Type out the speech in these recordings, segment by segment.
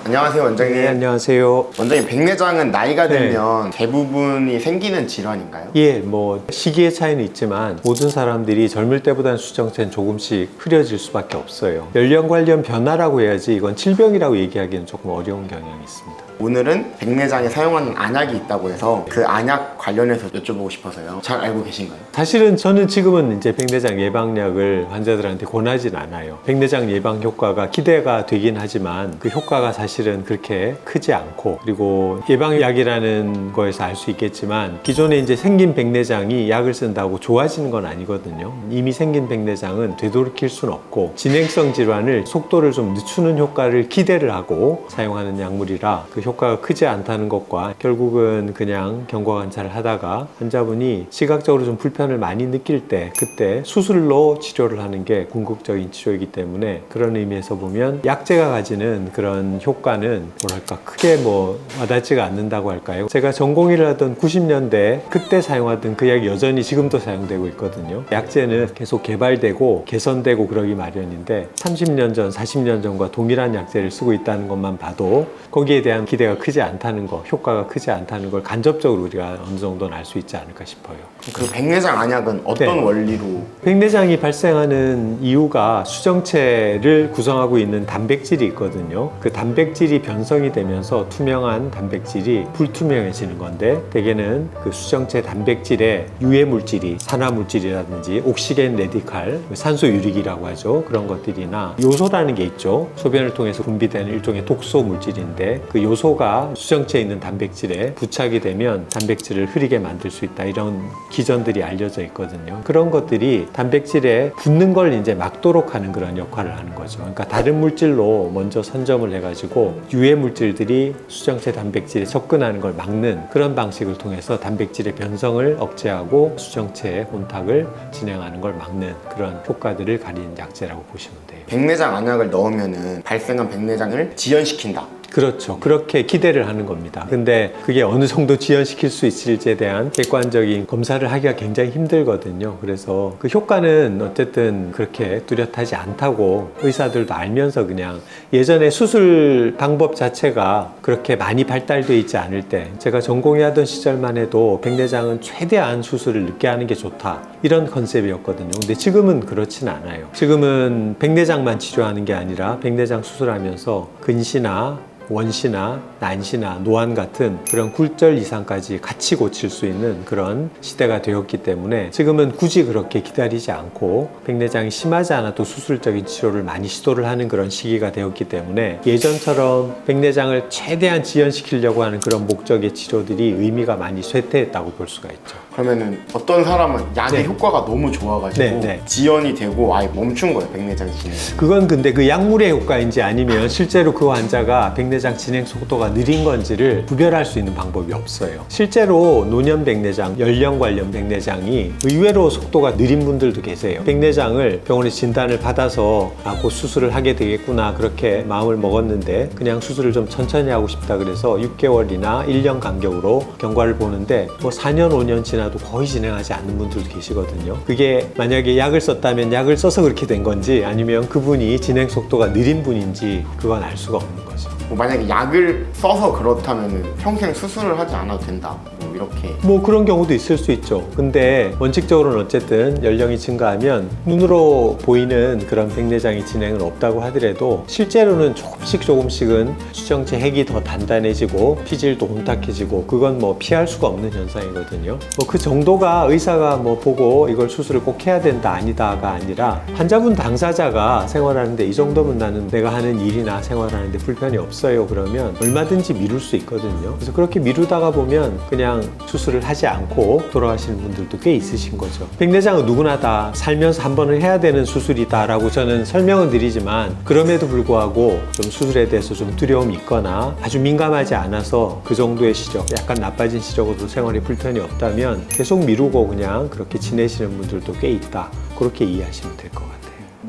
안녕하세요, 원장님. 네, 안녕하세요. 원장님, 백내장은 나이가 들면 대부분이 생기는 질환인가요? 예, 뭐 시기의 차이는 있지만 모든 사람들이 젊을 때보다는 수정체는 조금씩 흐려질 수밖에 없어요. 연령 관련 변화라고 해야지 이건 질병이라고 얘기하기는 조금 어려운 경향이 있습니다. 오늘은 백내장에 사용하는 안약이 있다고 해서 그 안약 관련해서 여쭤보고 싶어서요. 잘 알고 계신가요? 사실은 저는 지금은 이제 백내장 예방약을 환자들한테 권하진 않아요. 백내장 예방 효과가 기대가 되긴 하지만 그 효과가 사실은 그렇게 크지 않고, 그리고 예방약이라는 거에서 알 수 있겠지만 기존에 이제 생긴 백내장이 약을 쓴다고 좋아지는 건 아니거든요. 이미 생긴 백내장은 되돌이킬 수는 없고 진행성 질환을 속도를 좀 늦추는 효과를 기대를 하고 사용하는 약물이라 그 효과가 크지 않다는 것과 결국은 그냥 경과 관찰을 하다가 환자분이 시각적으로 좀 불편을 많이 느낄 때 그때 수술로 치료를 하는 게 궁극적인 치료이기 때문에 그런 의미에서 보면 약제가 가지는 그런 효과는 뭐랄까 크게 뭐 와닿지가 않는다고 할까요? 제가 전공의를 하던 90년대 그때 사용하던 그 약이 여전히 지금도 사용되고 있거든요. 약제는 계속 개발되고 개선되고 그러기 마련인데 30년 전, 40년 전과 동일한 약제를 쓰고 있다는 것만 봐도 거기에 대한 기대가 크지 않다는 거, 효과가 크지 않다는 걸 간접적으로 우리가 어느 정도는 알 수 있지 않을까 싶어요. 그 백내장 안약은 어떤 원리로? 백내장이 발생하는 이유가 수정체를 구성하고 있는 단백질이 있거든요. 그 단백질이 변성이 되면서 투명한 단백질이 불투명해지는 건데 대개는 그 수정체 단백질에 유해 물질이 산화 물질이라든지 옥시겐 레디칼, 산소 유릭이라고 하죠. 그런 것들이나 요소라는 게 있죠. 소변을 통해서 분비되는 일종의 독소 물질인데 그 요소가 수정체에 있는 단백질에 부착이 되면 단백질을 흐리게 만들 수 있다, 이런 기전들이 알려져 있거든요. 그런 것들이 단백질에 붙는 걸 이제 막도록 하는 그런 역할을 하는 거죠. 그러니까 다른 물질로 먼저 선점을 해가지고 유해 물질들이 수정체 단백질에 접근하는 걸 막는 그런 방식을 통해서 단백질의 변성을 억제하고 수정체의 혼탁을 진행하는 걸 막는 그런 효과들을 가리는 약제라고 보시면 돼요. 백내장 안약을 넣으면은 발생한 백내장을 지연시킨다. 그렇죠. 그렇게 기대를 하는 겁니다. 근데 그게 어느 정도 지연시킬 수 있을지에 대한 객관적인 검사를 하기가 굉장히 힘들거든요. 그래서 그 효과는 어쨌든 그렇게 뚜렷하지 않다고 의사들도 알면서 그냥 예전에 수술 방법 자체가 그렇게 많이 발달되어 있지 않을 때 제가 전공의 하던 시절만 해도 백내장은 최대한 수술을 늦게 하는 게 좋다, 이런 컨셉이었거든요. 근데 지금은 그렇진 않아요. 지금은 백내장만 치료하는 게 아니라 백내장 수술하면서 근시나 원시나 난시나 노안 같은 그런 굴절 이상까지 같이 고칠 수 있는 그런 시대가 되었기 때문에 지금은 굳이 그렇게 기다리지 않고 백내장이 심하지 않아도 수술적인 치료를 많이 시도를 하는 그런 시기가 되었기 때문에 예전처럼 백내장을 최대한 지연시키려고 하는 그런 목적의 치료들이 의미가 많이 쇠퇴했다고 볼 수가 있죠. 그러면은 어떤 사람은 약의 효과가 너무 좋아가지고 지연이 되고 아예 멈춘 거예요, 백내장 진행. 그건 근데 그 약물의 효과인지 아니면 실제로 그 환자가 백내장 진행 속도가 느린 건지를 구별할 수 있는 방법이 없어요. 실제로 노년 백내장, 연령 관련 백내장이 의외로 속도가 느린 분들도 계세요. 백내장을 병원에 진단을 받아서 곧 수술을 하게 되겠구나 그렇게 마음을 먹었는데 그냥 수술을 좀 천천히 하고 싶다 그래서 6개월이나 1년 간격으로 경과를 보는데 뭐 4년, 5년 지나도 거의 진행하지 않는 분들도 계시거든요. 그게 만약에 약을 썼다면 약을 써서 그렇게 된 건지 아니면 그분이 진행 속도가 느린 분인지 그건 알 수가 없는 거죠. 뭐 만약에 약을 써서 그렇다면 평생 수술을 하지 않아도 된다, 뭐 이렇게. 뭐 그런 경우도 있을 수 있죠. 근데 원칙적으로는 어쨌든 연령이 증가하면 눈으로 보이는 그런 백내장의 진행은 없다고 하더라도 실제로는 조금씩은 수정체 핵이 더 단단해지고 피질도 혼탁해지고 그건 뭐 피할 수가 없는 현상이거든요. 뭐 그 정도가 의사가 뭐 보고 이걸 수술을 꼭 해야 된다 아니다가 아니라 환자분 당사자가 생활하는데 이 정도면 나는 내가 하는 일이나 생활하는데 불편이 없어요 그러면 얼마든지 미룰 수 있거든요. 그래서 그렇게 미루다가 보면 그냥 수술을 하지 않고 돌아가시는 분들도 꽤 있으신 거죠. 백내장은 누구나 다 살면서 한 번은 해야 되는 수술이다 라고 저는 설명은 드리지만 그럼에도 불구하고 좀 수술에 대해서 좀 두려움이 있거나 아주 민감하지 않아서 그 정도의 시력, 약간 나빠진 시력으로 생활에 불편이 없다면 계속 미루고 그냥 그렇게 지내시는 분들도 꽤 있다, 그렇게 이해하시면 될 것 같아요.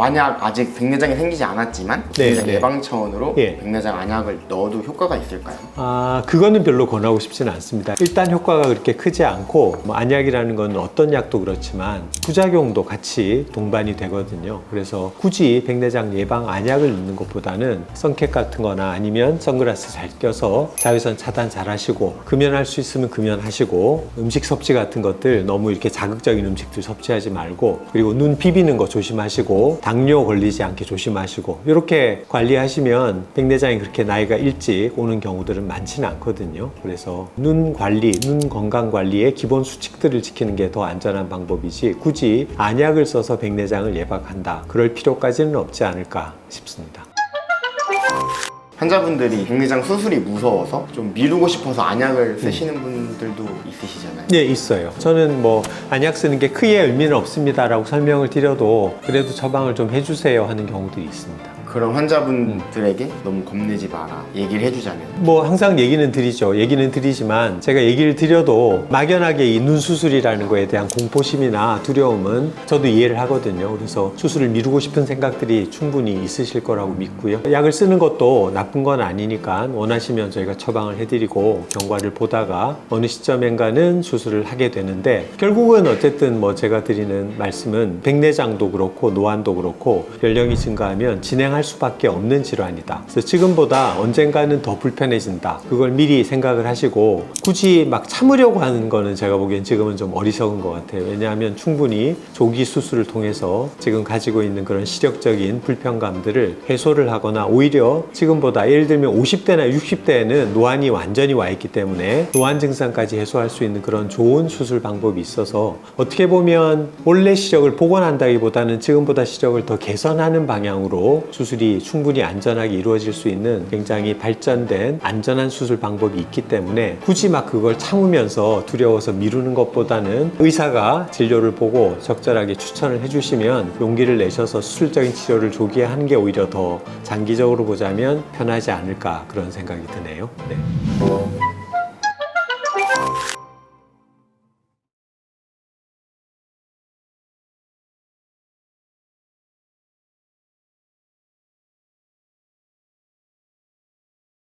만약 아직 백내장이 생기지 않았지만 네, 백내장 네. 예방 차원으로 예. 백내장 안약을 넣어도 효과가 있을까요? 그거는 별로 권하고 싶지는 않습니다. 일단 효과가 그렇게 크지 않고 뭐 안약이라는 건 어떤 약도 그렇지만 부작용도 같이 동반이 되거든요. 그래서 굳이 백내장 예방 안약을 넣는 것보다는 선캡 같은 거나 아니면 선글라스 잘 껴서 자외선 차단 잘 하시고 금연할 수 있으면 금연하시고 음식 섭취 같은 것들 너무 이렇게 자극적인 음식들 섭취하지 말고 그리고 눈 비비는 거 조심하시고 당뇨 걸리지 않게 조심하시고 이렇게 관리하시면 백내장이 그렇게 나이가 일찍 오는 경우들은 많지는 않거든요. 그래서 눈 관리, 눈 건강 관리의 기본 수칙들을 지키는 게 더 안전한 방법이지 굳이 안약을 써서 백내장을 예방한다. 그럴 필요까지는 없지 않을까 싶습니다. 환자분들이 백내장 수술이 무서워서 좀 미루고 싶어서 안약을 쓰시는 분들도 있으시잖아요. 네, 있어요. 저는 뭐 안약 쓰는 게 크게 의미는 없습니다라고 설명을 드려도 그래도 처방을 좀 해주세요 하는 경우들이 있습니다. 그런 환자분들에게 너무 겁내지 마라 얘기를 해주자면 뭐 항상 얘기는 드리죠. 얘기는 드리지만 제가 얘기를 드려도 막연하게 이 눈 수술이라는 거에 대한 공포심이나 두려움은 저도 이해를 하거든요. 그래서 수술을 미루고 싶은 생각들이 충분히 있으실 거라고 믿고요. 약을 쓰는 것도 나쁜 건 아니니까 원하시면 저희가 처방을 해드리고 경과를 보다가 어느 시점엔가는 수술을 하게 되는데 결국은 어쨌든 뭐 제가 드리는 말씀은 백내장도 그렇고 노안도 그렇고 연령이 증가하면 진행할 수밖에 없는 질환이다. 그래서 지금보다 언젠가는 더 불편해진다. 그걸 미리 생각을 하시고 굳이 막 참으려고 하는 거는 제가 보기엔 지금은 좀 어리석은 것 같아요. 왜냐하면 충분히 조기 수술을 통해서 지금 가지고 있는 그런 시력적인 불편감들을 해소를 하거나 오히려 지금보다 예를 들면 50대나 60대에는 노안이 완전히 와 있기 때문에 노안 증상까지 해소할 수 있는 그런 좋은 수술 방법이 있어서 어떻게 보면 원래 시력을 복원한다기보다는 지금보다 시력을 더 개선하는 방향으로 수술이 충분히 안전하게 이루어질 수 있는 굉장히 발전된 안전한 수술 방법이 있기 때문에 굳이 막 그걸 참으면서 두려워서 미루는 것보다는 의사가 진료를 보고 적절하게 추천을 해주시면 용기를 내셔서 수술적인 치료를 조기에 하는 게 오히려 더 장기적으로 보자면 편하지 않을까 그런 생각이 드네요. 네.